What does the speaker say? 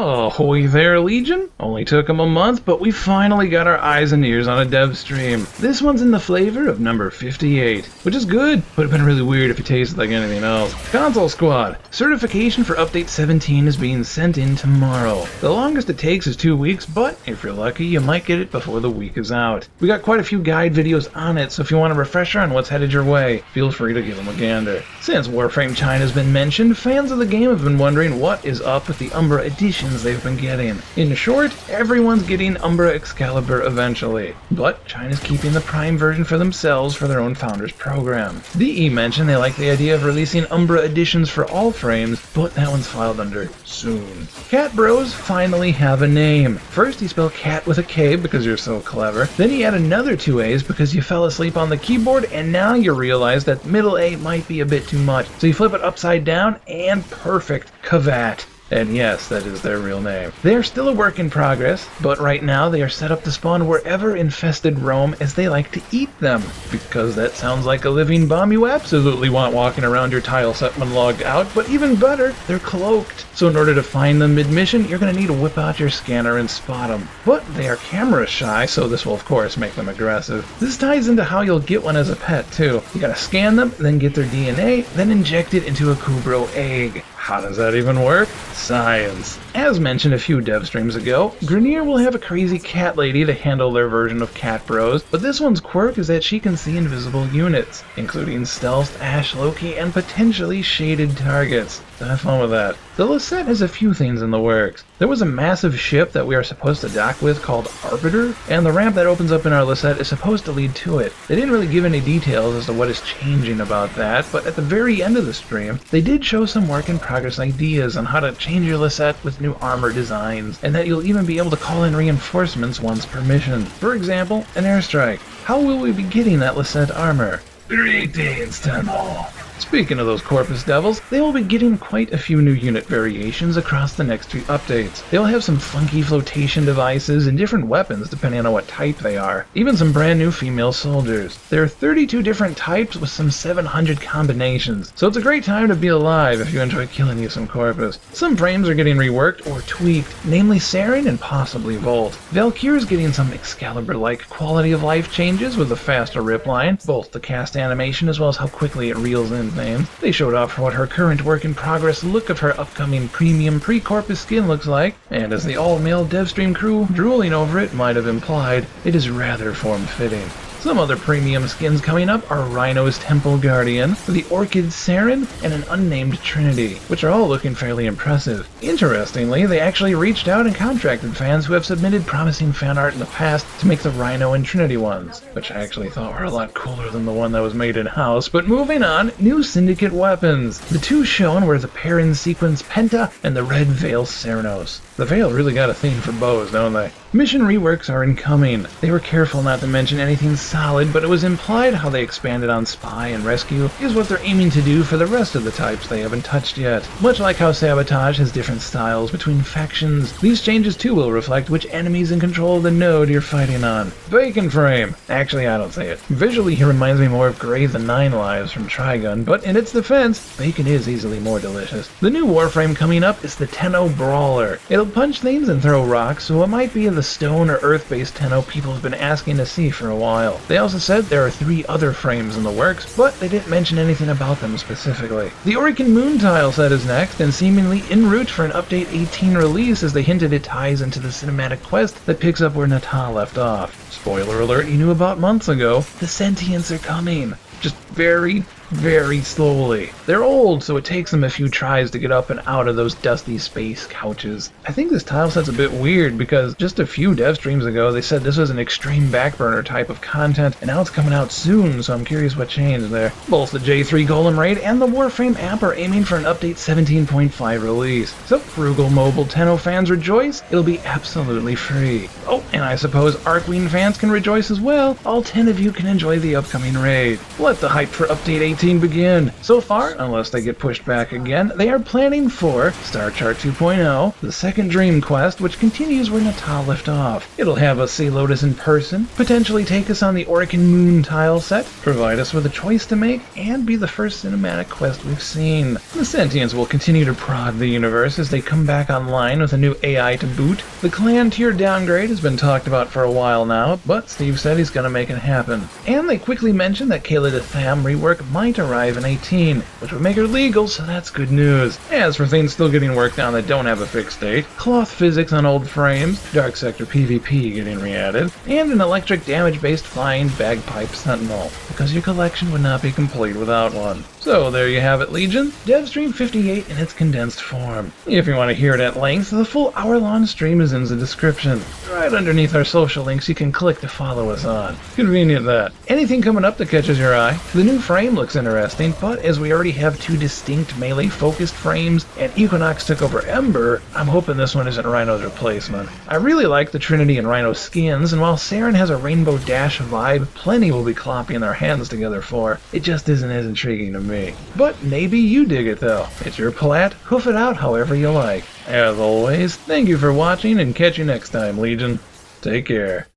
Ahoy there, Legion! Only took him a month, but we finally got our eyes and ears on a dev stream. This one's in the flavor of number 58, which is good. Would have been really weird if it tasted like anything else. Console Squad. Certification for Update 17 is being sent in tomorrow. The longest it takes is 2 weeks, but if you're lucky, you might get it before the week is out. We got quite a few guide videos on it, so if you want a refresher on what's headed your way, feel free to give them a gander. Since Warframe China's been mentioned, fans of the game have been wondering what is up with the Umbra editions they've been getting. In short, everyone's getting Umbra Excalibur eventually, but China's keeping the Prime version for themselves for their own Founders program. DE mentioned they like the idea of releasing Umbra editions for all frames, but that one's filed under soon. Cat Bros finally have a name. First you spell cat with a K because you're so clever, then you add another 2 A's because you fell asleep on the keyboard, and now you realize that middle A might be a bit too much, so you flip it upside down and perfect. Kavat. And yes, that is their real name. They are still a work in progress, but right now they are set up to spawn wherever infested roam, as they like to eat them. Because that sounds like a living bomb you absolutely want walking around your tile set when logged out, but even better, they're cloaked. So in order to find them mid-mission, you're going to need to whip out your scanner and spot them. But they are camera shy, so this will of course make them aggressive. This ties into how you'll get one as a pet too. You gotta scan them, then get their DNA, then inject it into a Kubro egg. How does that even work? Science. As mentioned a few dev streams ago, Grineer will have a crazy cat lady to handle their version of Cat Bros, but this one's quirk is that she can see invisible units, including stealth, Ash, Loki, and potentially shaded targets. So have fun with that. The Liset has a few things in the works. There was a massive ship that we are supposed to dock with called Arbiter, and the ramp that opens up in our Liset is supposed to lead to it. They didn't really give any details as to what is changing about that, but at the very end of the stream, they did show some work in progress ideas on how to change your Liset with new armor designs, and that you'll even be able to call in reinforcements once per mission. For example, an airstrike. How will we be getting that Liset armor? Greetings, Tenno. Speaking of those Corpus devils, they will be getting quite a few new unit variations across the next 2 updates. They'll have some funky flotation devices and different weapons depending on what type they are, even some brand new female soldiers. There are 32 different types with some 700 combinations, so it's a great time to be alive if you enjoy killing you some Corpus. Some frames are getting reworked or tweaked, namely Saren and possibly Volt. Valkyrie's getting some Excalibur-like quality of life changes with a faster rip line, both the cast animation as well as how quickly it reels in things. They showed off what her current work in progress look of her upcoming premium pre-Corpus skin looks like, and as the all-male DevStream crew drooling over it might have implied, it is rather form-fitting. Some other premium skins coming up are Rhino's Temple Guardian, the Orchid Saren, and an unnamed Trinity, which are all looking fairly impressive. Interestingly, they actually reached out and contracted fans who have submitted promising fan art in the past to make the Rhino and Trinity ones, which I actually thought were a lot cooler than the one that was made in-house. But moving on, new Syndicate weapons. The 2 shown were the Perrin Sequence Penta and the Red Veil Ceranos. The Veil really got a theme for bows, don't they? Mission reworks are incoming. They were careful not to mention anything solid, but it was implied how they expanded on Spy and Rescue is what they're aiming to do for the rest of the types they haven't touched yet. Much like how Sabotage has different styles between factions, these changes too will reflect which enemies in control of the node you're fighting on. BaconFrame. Actually, I don't say it. Visually, he reminds me more of Gray the Nine Lives from Trigun, but in its defense, bacon is easily more delicious. The new Warframe coming up is the Tenno Brawler. It'll punch things and throw rocks, so it might be the stone or earth-based Tenno people have been asking to see for a while. They also said there are 3 other frames in the works, but they didn't mention anything about them specifically. The Orokin Moon tile set is next, and seemingly en route for an Update 18 release, as they hinted it ties into the cinematic quest that picks up where Nata left off. Spoiler alert you knew about months ago, the Sentients are coming. Just very slowly. They're old, so it takes them a few tries to get up and out of those dusty space couches. I think this tile set's a bit weird because just a few dev streams ago they said this was an extreme backburner type of content, and now it's coming out soon, so I'm curious what changed there. Both the J3 Golem Raid and the Warframe app are aiming for an Update 17.5 release. So frugal mobile Tenno fans rejoice, it'll be absolutely free. Oh, and I suppose Arcwing fans can rejoice as well. All 10 of you can enjoy the upcoming raid. Let the hype for Update 18 2018 begin. So far, unless they get pushed back again, they are planning for Star Chart 2.0, the second Dream Quest, which continues where Natal left off. It'll have us see Lotus in person, potentially take us on the Orokin Moon tile set, provide us with a choice to make, and be the first cinematic quest we've seen. The Sentients will continue to prod the universe as they come back online with a new AI to boot. The clan tier downgrade has been talked about for a while now, but Steve said he's gonna make it happen. And they quickly mentioned that Kayla the Tham rework might arrive in 18, which would make her legal, so that's good news. As for things still getting worked on that don't have a fixed date, cloth physics on old frames, Dark Sector PvP getting re-added, and an electric damage-based flying bagpipe sentinel, because your collection would not be complete without one. So there you have it, Legion, DevStream 58 in its condensed form. If you want to hear it at length, the full hour-long stream is in the description. Right underneath our social links you can click to follow us on. Convenient that. Anything coming up that catches your eye? The new frame looks interesting, but as we already have two distinct melee-focused frames and Equinox took over Ember, I'm hoping this one isn't Rhino's replacement. I really like the Trinity and Rhino skins, and while Saren has a Rainbow Dash vibe, plenty will be clopping their hands together for. It just isn't as intriguing to me. But maybe you dig it though. It's your plat, hoof it out however you like. As always, thank you for watching and catch you next time, Legion. Take care.